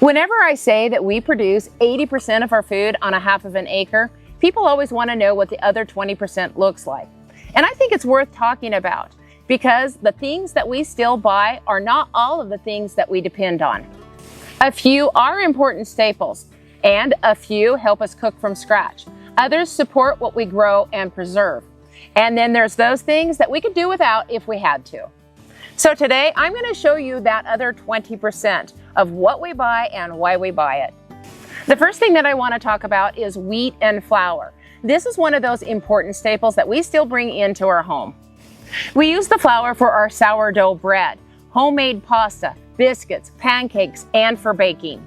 Whenever I say that we produce 80% of our food on a half of an acre, people always want to know what the other 20% looks like. And I think it's worth talking about because the things that we still buy are not all of the things that we depend on. A few are important staples, and a few help us cook from scratch. Others support what we grow and preserve. And then there's those things that we could do without if we had to. So today I'm going to show you that other 20% of what we buy and why we buy it. The first thing that I want to talk about is wheat and flour. This is one of those important staples that we still bring into our home. We use the flour for our sourdough bread, homemade pasta, biscuits, pancakes, and for baking.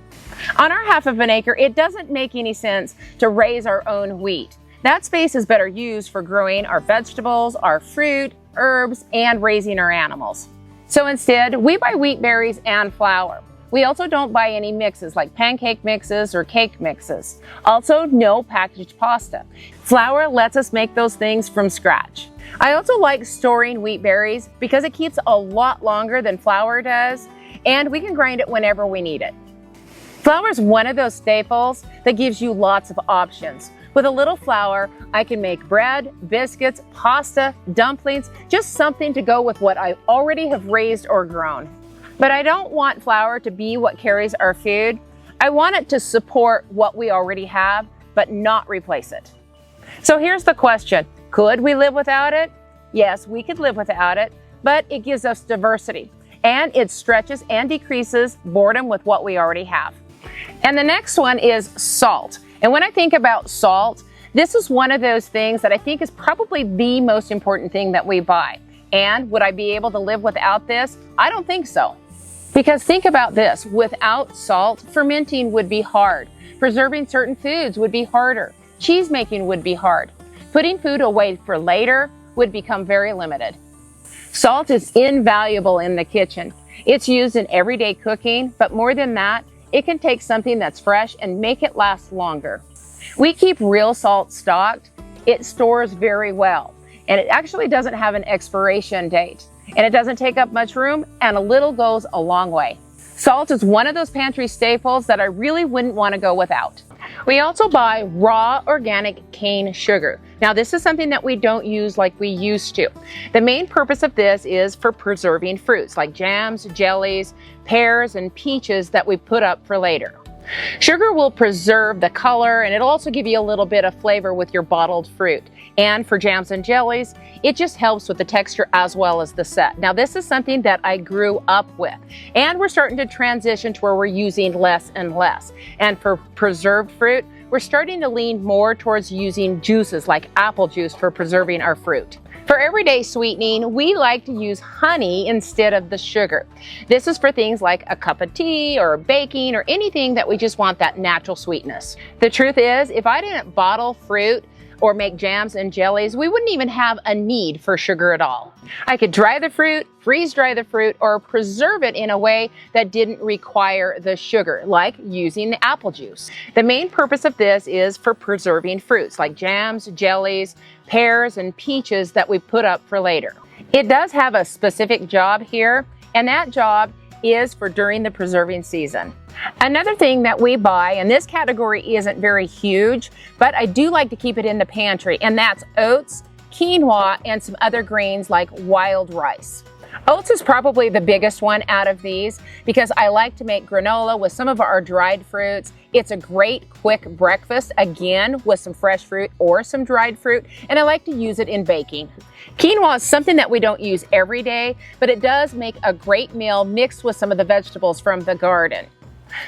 On our half of an acre, it doesn't make any sense to raise our own wheat. That space is better used for growing our vegetables, our fruit, herbs, and raising our animals. So instead, we buy wheat berries and flour. We also don't buy any mixes like pancake mixes or cake mixes. Also, no packaged pasta. Flour lets us make those things from scratch. I also like storing wheat berries because it keeps a lot longer than flour does, and we can grind it whenever we need it. Flour is one of those staples that gives you lots of options. With a little flour, I can make bread, biscuits, pasta, dumplings, just something to go with what I already have raised or grown. But I don't want flour to be what carries our food. I want it to support what we already have, but not replace it. So here's the question. Could we live without it? Yes, we could live without it, but it gives us diversity, and it stretches and decreases boredom with what we already have. And the next one is salt. And when I think about salt, this is one of those things that I think is probably the most important thing that we buy. And would I be able to live without this? I don't think so. Because think about this, without salt, fermenting would be hard. Preserving certain foods would be harder. Cheese making would be hard. Putting food away for later would become very limited. Salt is invaluable in the kitchen. It's used in everyday cooking, but more than that, it can take something that's fresh and make it last longer. We keep real salt stocked. It stores very well, and it actually doesn't have an expiration date, and it doesn't take up much room, and a little goes a long way. Salt is one of those pantry staples that I really wouldn't want to go without. We also buy raw organic cane sugar. Now this is something that we don't use like we used to. The main purpose of this is for preserving fruits like jams, jellies, pears, and peaches that we put up for later. Sugar will preserve the color, and it'll also give you a little bit of flavor with your bottled fruit. And for jams and jellies, it just helps with the texture as well as the set. Now this is something that I grew up with, and we're starting to transition to where we're using less and less. And for preserved fruit, we're starting to lean more towards using juices like apple juice for preserving our fruit. For everyday sweetening, we like to use honey instead of the sugar. This is for things like a cup of tea or baking or anything that we just want that natural sweetness. The truth is, if I didn't bottle fruit or make jams and jellies, we wouldn't even have a need for sugar at all. I could dry the fruit, freeze dry the fruit, or preserve it in a way that didn't require the sugar, like using the apple juice. The main purpose of this is for preserving fruits like jams, jellies, pears, and peaches that we put up for later. It does have a specific job here, and that job is for during the preserving season. Another thing that we buy, and this category isn't very huge, but I do like to keep it in the pantry, and that's oats, quinoa, and some other grains like wild rice. Oats is probably the biggest one out of these because I like to make granola with some of our dried fruits. It's a great quick breakfast, again, with some fresh fruit or some dried fruit, and I like to use it in baking. Quinoa is something that we don't use every day, but it does make a great meal mixed with some of the vegetables from the garden.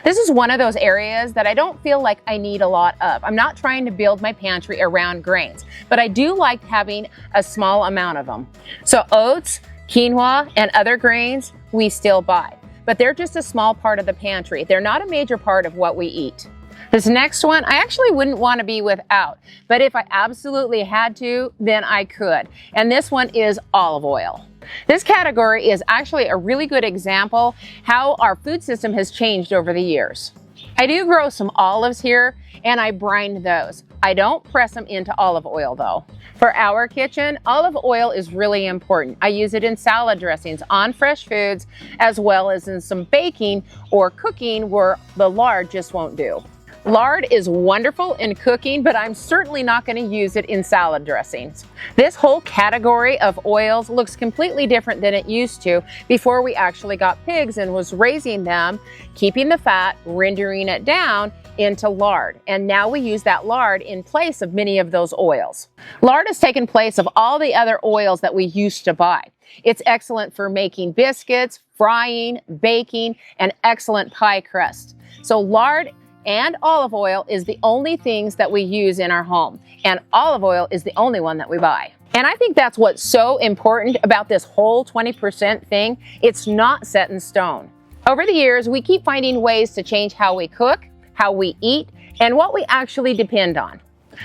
This is one of those areas that I don't feel like I need a lot of. I'm not trying to build my pantry around grains, but I do like having a small amount of them. So oats, quinoa, and other grains we still buy, but they're just a small part of the pantry. They're not a major part of what we eat. This next one, I actually wouldn't want to be without, but if I absolutely had to, then I could. And this one is olive oil. This category is actually a really good example how our food system has changed over the years. I do grow some olives here, and I brine those. I don't press them into olive oil though. For our kitchen, olive oil is really important. I use it in salad dressings, on fresh foods, as well as in some baking or cooking where the lard just won't do. Lard is wonderful in cooking, but I'm certainly not going to use it in salad dressings. This whole category of oils looks completely different than it used to before we actually got pigs and was raising them, keeping the fat, rendering it down into lard. And now we use that lard in place of many of those oils. Lard has taken place of all the other oils that we used to buy. It's excellent for making biscuits, frying, baking, and excellent pie crust. So lard and olive oil is the only things that we use in our home. And olive oil is the only one that we buy. And I think that's what's so important about this whole 20% thing. It's not set in stone. Over the years, we keep finding ways to change how we cook, how we eat, and what we actually depend on.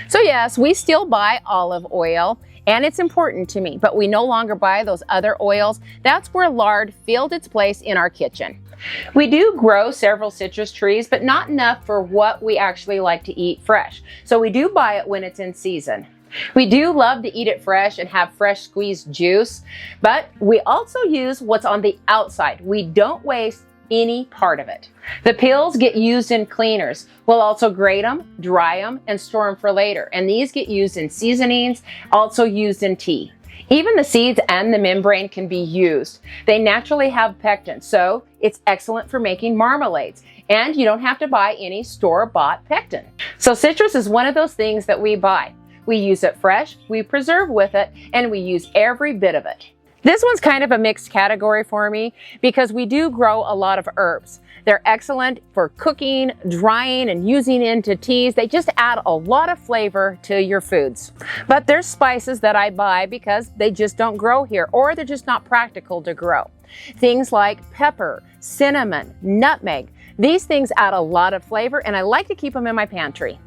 So yes, we still buy olive oil, and it's important to me, but we no longer buy those other oils. That's where lard filled its place in our kitchen. We do grow several citrus trees, but not enough for what we actually like to eat fresh. So we do buy it when it's in season. We do love to eat it fresh and have fresh squeezed juice, but we also use what's on the outside. We don't waste any part of it. The peels get used in cleaners. We'll also grate them, dry them, and store them for later. And these get used in seasonings, also used in tea. Even the seeds and the membrane can be used. They naturally have pectin, so it's excellent for making marmalades. And you don't have to buy any store-bought pectin. So citrus is one of those things that we buy. We use it fresh, we preserve with it, and we use every bit of it. This one's kind of a mixed category for me because we do grow a lot of herbs. They're excellent for cooking, drying, and using into teas. They just add a lot of flavor to your foods. But there's spices that I buy because they just don't grow here, or they're just not practical to grow. Things like pepper, cinnamon, nutmeg. These things add a lot of flavor, and I like to keep them in my pantry.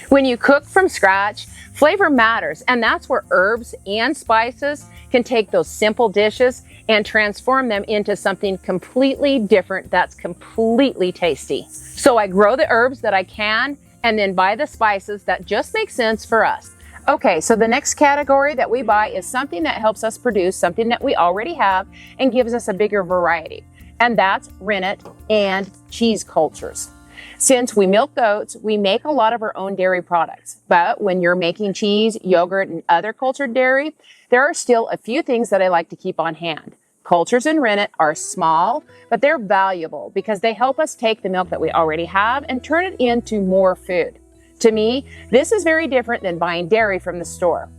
When you cook from scratch, flavor matters, and that's where herbs and spices can take those simple dishes and transform them into something completely different that's completely tasty. So I grow the herbs that I can and then buy the spices that just make sense for us. Okay, so the next category that we buy is something that helps us produce something that we already have and gives us a bigger variety. And that's rennet and cheese cultures. Since we milk goats, we make a lot of our own dairy products. But when you're making cheese, yogurt, and other cultured dairy, there are still a few things that I like to keep on hand. Cultures and rennet are small, but they're valuable because they help us take the milk that we already have and turn it into more food. To me, this is very different than buying dairy from the store.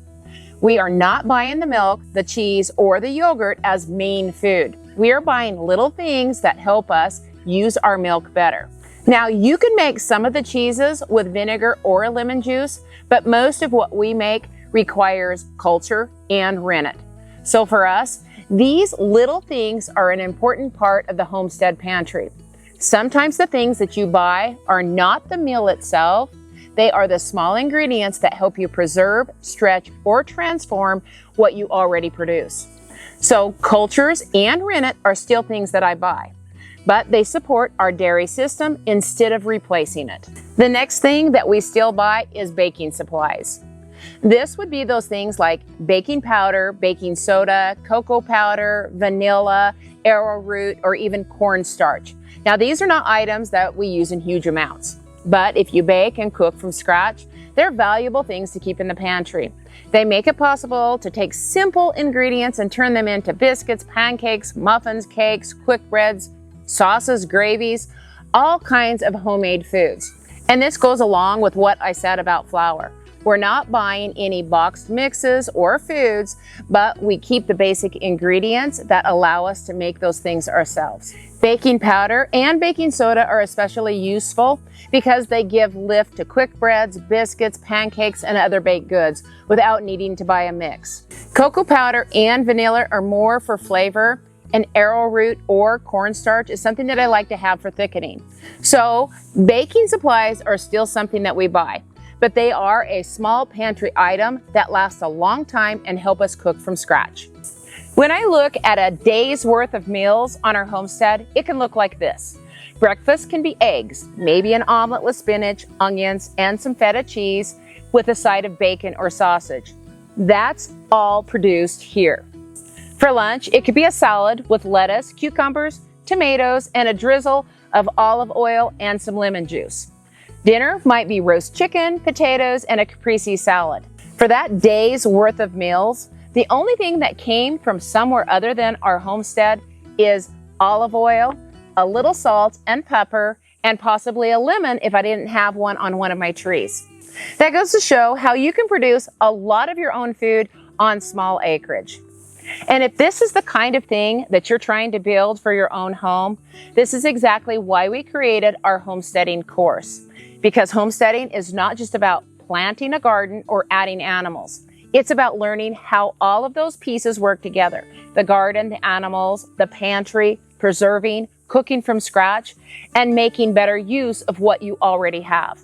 We are not buying the milk, the cheese, or the yogurt as main food. We are buying little things that help us use our milk better. Now, you can make some of the cheeses with vinegar or lemon juice, but most of what we make requires culture and rennet. So for us, these little things are an important part of the homestead pantry. Sometimes the things that you buy are not the meal itself. They are the small ingredients that help you preserve, stretch, or transform what you already produce. So cultures and rennet are still things that I buy, but they support our dairy system instead of replacing it. The next thing that we still buy is baking supplies. This would be those things like baking powder, baking soda, cocoa powder, vanilla, arrowroot, or even cornstarch. Now, these are not items that we use in huge amounts, but if you bake and cook from scratch, they're valuable things to keep in the pantry. They make it possible to take simple ingredients and turn them into biscuits, pancakes, muffins, cakes, quick breads, sauces, gravies, all kinds of homemade foods. And this goes along with what I said about flour. We're not buying any boxed mixes or foods, but we keep the basic ingredients that allow us to make those things ourselves. Baking powder and baking soda are especially useful because they give lift to quick breads, biscuits, pancakes, and other baked goods without needing to buy a mix. Cocoa powder and vanilla are more for flavor, and arrowroot or cornstarch is something that I like to have for thickening. So baking supplies are still something that we buy, but they are a small pantry item that lasts a long time and help us cook from scratch. When I look at a day's worth of meals on our homestead, it can look like this. Breakfast can be eggs, maybe an omelet with spinach, onions, and some feta cheese. with a side of bacon or sausage. That's all produced here. For lunch, it could be a salad with lettuce, cucumbers, tomatoes, and a drizzle of olive oil and some lemon juice. Dinner might be roast chicken, potatoes, and a caprese salad. For that day's worth of meals, the only thing that came from somewhere other than our homestead is olive oil, a little salt and pepper, and possibly a lemon if I didn't have one on one of my trees. That goes to show how you can produce a lot of your own food on small acreage. And if this is the kind of thing that you're trying to build for your own home, this is exactly why we created our homesteading course. Because homesteading is not just about planting a garden or adding animals. It's about learning how all of those pieces work together. The garden, the animals, the pantry, preserving, cooking from scratch, and making better use of what you already have.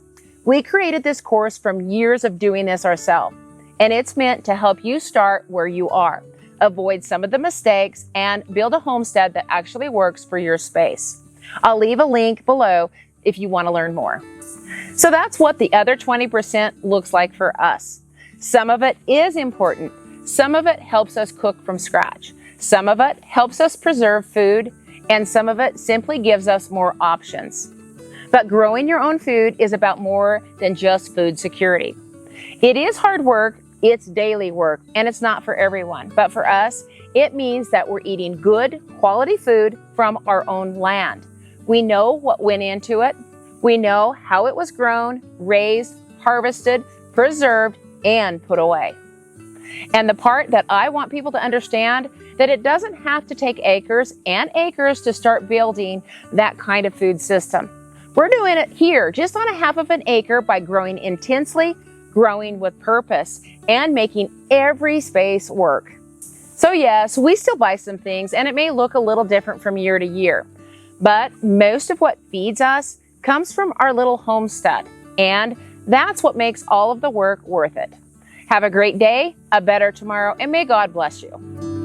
We created this course from years of doing this ourselves, and it's meant to help you start where you are, avoid some of the mistakes, and build a homestead that actually works for your space. I'll leave a link below if you want to learn more. So that's what the other 20% looks like for us. Some of it is important. Some of it helps us cook from scratch. Some of it helps us preserve food, and some of it simply gives us more options. But growing your own food is about more than just food security. It is hard work, it's daily work, and it's not for everyone. But for us, it means that we're eating good, quality food from our own land. We know what went into it. We know how it was grown, raised, harvested, preserved, and put away. And the part that I want people to understand, that it doesn't have to take acres and acres to start building that kind of food system. We're doing it here, just on a half of an acre, by growing intensely, growing with purpose, and making every space work. So yes, we still buy some things, and it may look a little different from year to year. But most of what feeds us comes from our little homestead, and that's what makes all of the work worth it. Have a great day, a better tomorrow, and may God bless you.